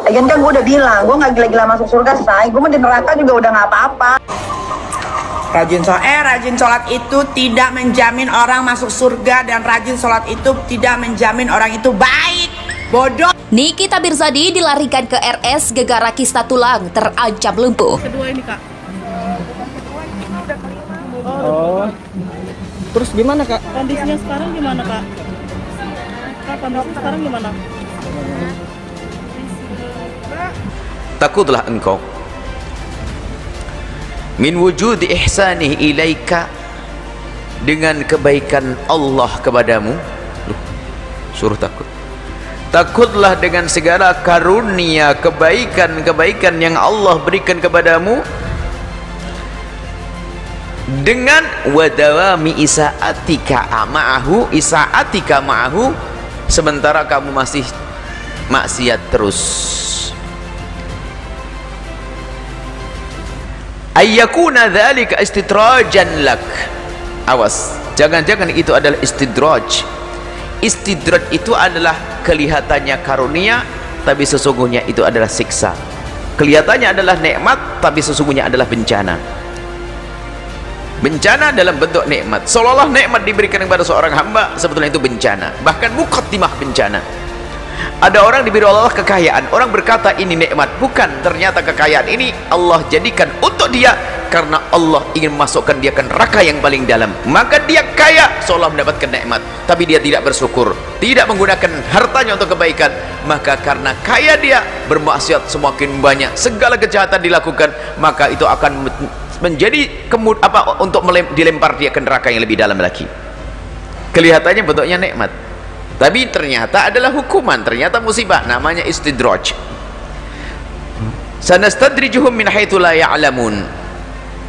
Lagian kan gue udah bilang, gue gak gila-gila masuk surga, say. Gue mau di neraka juga udah gak apa-apa. Rajin sholat itu tidak menjamin orang masuk surga, dan rajin sholat itu tidak menjamin orang itu baik. Bodoh. Nikita Mirzani dilarikan ke RS gegara kista tulang terancam lumpuh. Kedua ini, Kak. Oh. Terus gimana, Kak? Kondisinya sekarang gimana, Kak? Kak, kondisi sekarang gimana? Takutlah engkau min wujudi ihsanih ilaika, dengan kebaikan Allah kepadamu. Suruh takut. Takutlah dengan segala karunia kebaikan-kebaikan yang Allah berikan kepadamu, dengan wadawami isaatika ma'ahu, sementara kamu masih maksiat terus. Ayyakuna dzalika istidrajan lak. Awas, jangan-jangan itu adalah istidraj. Istidraj itu adalah kelihatannya karunia, tapi sesungguhnya itu adalah siksa. Kelihatannya adalah nikmat, tapi sesungguhnya adalah bencana. Bencana dalam bentuk nikmat, seolah-olah nikmat diberikan kepada seorang hamba, sebetulnya itu bencana, bahkan muqaddimah bencana. Ada orang diberi Allah kekayaan, orang berkata ini nikmat, bukan, ternyata kekayaan ini Allah jadikan untuk dia karena Allah ingin masukkan dia ke neraka yang paling dalam. Maka dia kaya seolah mendapatkan nikmat, tapi dia tidak bersyukur, tidak menggunakan hartanya untuk kebaikan. Maka karena kaya dia bermaksiat semakin banyak, segala kejahatan dilakukan, maka itu akan menjadi untuk dilempar dia ke neraka yang lebih dalam lagi. Kelihatannya bentuknya nikmat, tapi ternyata adalah hukuman, ternyata musibah, namanya istidraj. Sanastadrijuhum min haitsu la ya'lamun.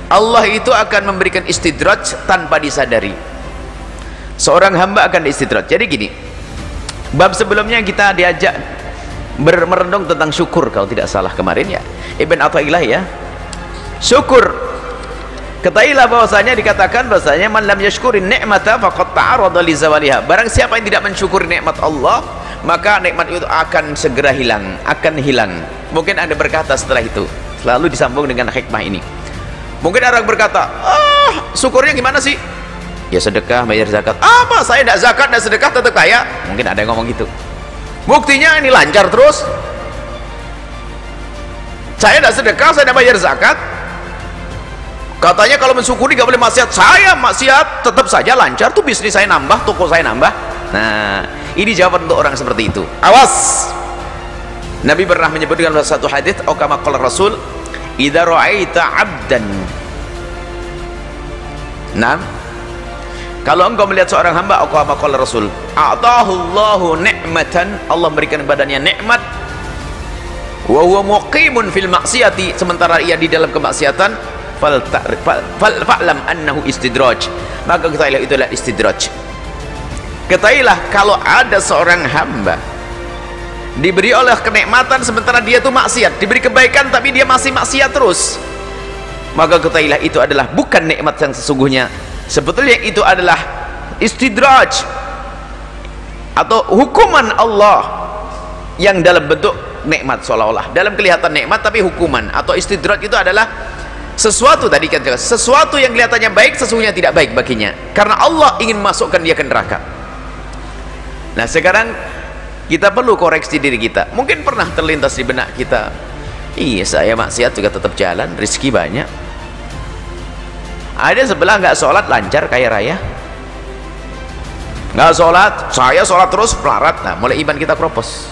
Allah itu akan memberikan istidraj tanpa disadari. Seorang hamba akan istidraj. Jadi gini, bab sebelumnya kita diajak merenung tentang syukur, kalau tidak salah kemarin ya, Ibn Athaillah ya. Syukur, ketahuilah bahwasanya dikatakan bahwasanya man lam yashkurin ni'mata faqad ta'arrada li zawaliha. Barang siapa yang tidak mensyukuri nikmat Allah, maka nikmat itu akan segera hilang, akan hilang. Mungkin Anda berkata setelah itu, selalu disambung dengan hikmah ini. Mungkin orang berkata, syukurnya gimana sih? Ya sedekah, bayar zakat. Apa? Saya tidak zakat dan sedekah tetap kaya? Mungkin ada yang ngomong gitu. Buktinya ini lancar terus. Saya tidak sedekah, saya tidak bayar zakat. Katanya kalau mensyukuri gak boleh maksiat. Saya maksiat tetap saja lancar tuh, bisnis saya nambah, toko saya nambah. Nah, ini jawaban untuk orang seperti itu. Awas. Nabi pernah menyebutkan dalam satu hadis, atau kama qala Rasul, idza ra'aita 'abdan. Nah, kalau engkau melihat seorang hamba, atau kama qala Rasul, a'tahullahu ni'matan, Allah memberikan badannya nikmat, wa huwa muqimun fil maksiati, sementara ia di dalam kemaksiatan, fa'lam annahu istidraj, maka ketahuilah itu adalah istidraj. Ketahuilah kalau ada seorang hamba diberi oleh kenikmatan sementara dia itu maksiat, diberi kebaikan tapi dia masih maksiat terus, maka ketahuilah itu adalah bukan nikmat yang sesungguhnya. Sebetulnya itu adalah istidraj atau hukuman Allah yang dalam bentuk nikmat, seolah-olah dalam kelihatan nikmat tapi hukuman. Atau istidraj itu adalah sesuatu, tadi kan jelas, sesuatu yang kelihatannya baik sesungguhnya tidak baik baginya, karena Allah ingin masukkan dia ke neraka. Nah sekarang kita perlu koreksi diri kita. Mungkin pernah terlintas di benak kita, iya saya maksiat juga tetap jalan, rezeki banyak. Ada sebelah nggak sholat lancar kaya raya, nggak sholat, saya sholat terus pelarat. Nah mulai iman kita kropos.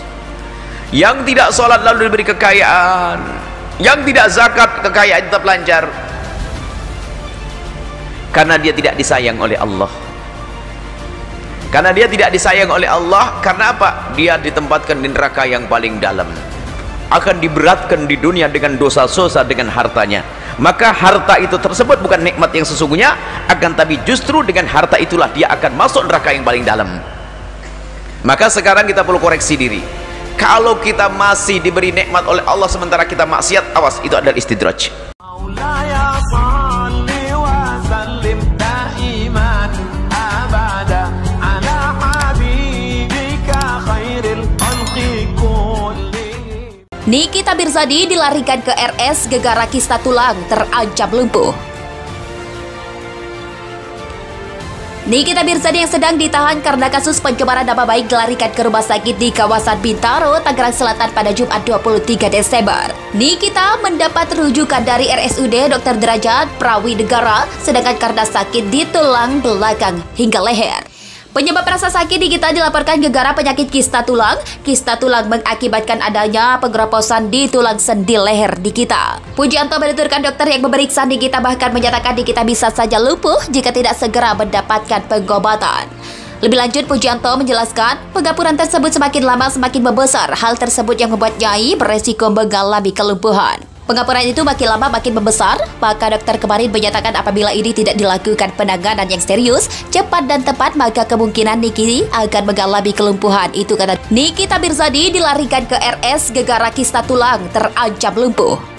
Yang tidak sholat lalu diberi kekayaan, yang tidak zakat kekayaan tetap lancar, karena dia tidak disayang oleh Allah. Karena dia tidak disayang oleh Allah, karena apa? Dia ditempatkan di neraka yang paling dalam, akan diberatkan di dunia dengan dosa-dosa dengan hartanya. Maka harta itu tersebut bukan nikmat yang sesungguhnya, akan tapi justru dengan harta itulah dia akan masuk neraka yang paling dalam. Maka sekarang kita perlu koreksi diri. Kalau kita masih diberi nikmat oleh Allah sementara kita maksiat, awas, itu adalah istidraj. Nikita Mirzani dilarikan ke RS gegara kista tulang terancam lumpuh. Nikita Mirzani yang sedang ditahan karena kasus pencemaran nama baik dilarikan ke rumah sakit di kawasan Bintaro, Tangerang Selatan pada Jumat 23 Desember. Nikita mendapat rujukan dari RSUD Dr. Derajat Prawidegara, sedangkan karena sakit di tulang belakang hingga leher. Penyebab rasa sakit Nikita dilaporkan gegara penyakit kista tulang. Kista tulang mengakibatkan adanya pengeroposan di tulang sendi leher Nikita. Pujianto menuturkan dokter yang memeriksa Nikita bahkan menyatakan Nikita bisa saja lumpuh jika tidak segera mendapatkan pengobatan. Lebih lanjut, Pujianto menjelaskan pengapuran tersebut semakin lama semakin membesar. Hal tersebut yang membuat Nyai beresiko mengalami kelumpuhan. Pengapuran itu makin lama makin membesar, maka dokter kemarin menyatakan apabila ini tidak dilakukan penanganan yang serius, cepat dan tepat, maka kemungkinan Niki akan mengalami kelumpuhan. Itu kata Nikita Mirzani dilarikan ke RS gegara kista tulang terancam lumpuh.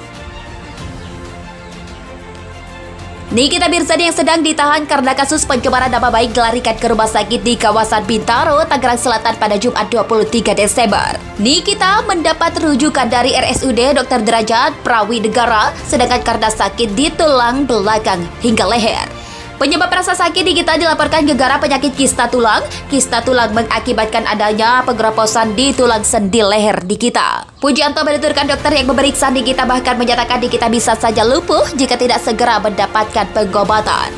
Nikita Mirzani yang sedang ditahan karena kasus pencemaran nama baik dilarikan ke rumah sakit di kawasan Bintaro, Tangerang Selatan pada Jumat 23 Desember. Nikita mendapat rujukan dari RSUD Dr. Derajat Prawidegara, sedangkan karena sakit di tulang belakang hingga leher. Penyebab rasa sakit Nikita dilaporkan gegara penyakit kista tulang. Kista tulang mengakibatkan adanya pengeroposan di tulang sendi leher Nikita. Pujianto menuturkan dokter yang memeriksa Nikita bahkan menyatakan Nikita bisa saja lumpuh jika tidak segera mendapatkan pengobatan.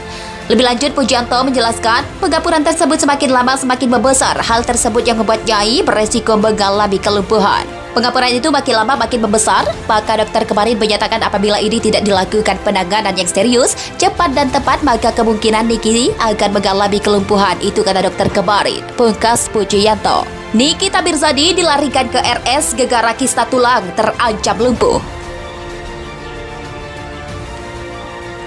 Lebih lanjut, Pujianto menjelaskan pengapuran tersebut semakin lama semakin membesar. Hal tersebut yang membuat Nyai beresiko mengalami kelumpuhan. Pengapuran itu makin lama makin membesar, maka dokter kemarin menyatakan apabila ini tidak dilakukan penanganan yang serius, cepat dan tepat, maka kemungkinan Niki akan mengalami kelumpuhan. Itu kata dokter kemarin, pungkas Pujianto. Nikita Mirzani dilarikan ke RS gegara kista tulang terancam lumpuh.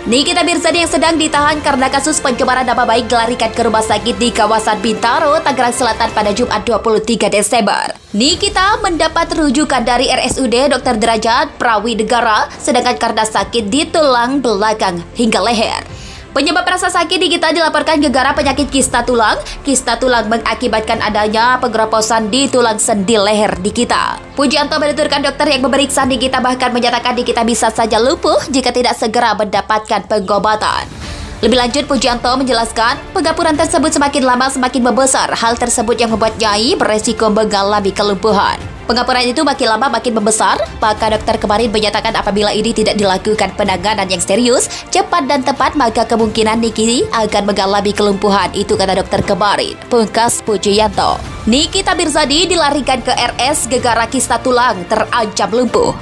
Nikita Mirzani yang sedang ditahan karena kasus pencemaran nama baik dilarikan ke rumah sakit di kawasan Bintaro, Tangerang Selatan pada Jumat 23 Desember. Nikita mendapat rujukan dari RSUD Dr. Derajat Prawidegara, sedangkan karena sakit di tulang belakang hingga leher. Penyebab rasa sakit Nikita dilaporkan gegara penyakit kista tulang. Kista tulang mengakibatkan adanya pengeroposan di tulang sendi leher Nikita. Pujianto menuturkan dokter yang memeriksa Nikita bahkan menyatakan Nikita bisa saja lumpuh jika tidak segera mendapatkan pengobatan. Lebih lanjut, Pujianto menjelaskan pengapuran tersebut semakin lama semakin membesar. Hal tersebut yang membuat Nyai beresiko mengalami kelumpuhan. Pengapuran itu makin lama makin membesar, maka dokter kemarin menyatakan apabila ini tidak dilakukan penanganan yang serius, cepat dan tepat, maka kemungkinan Niki akan mengalami kelumpuhan. Itu kata dokter kemarin, pungkas Pujianto. Nikita Mirzani dilarikan ke RS gegara kista tulang terancam lumpuh.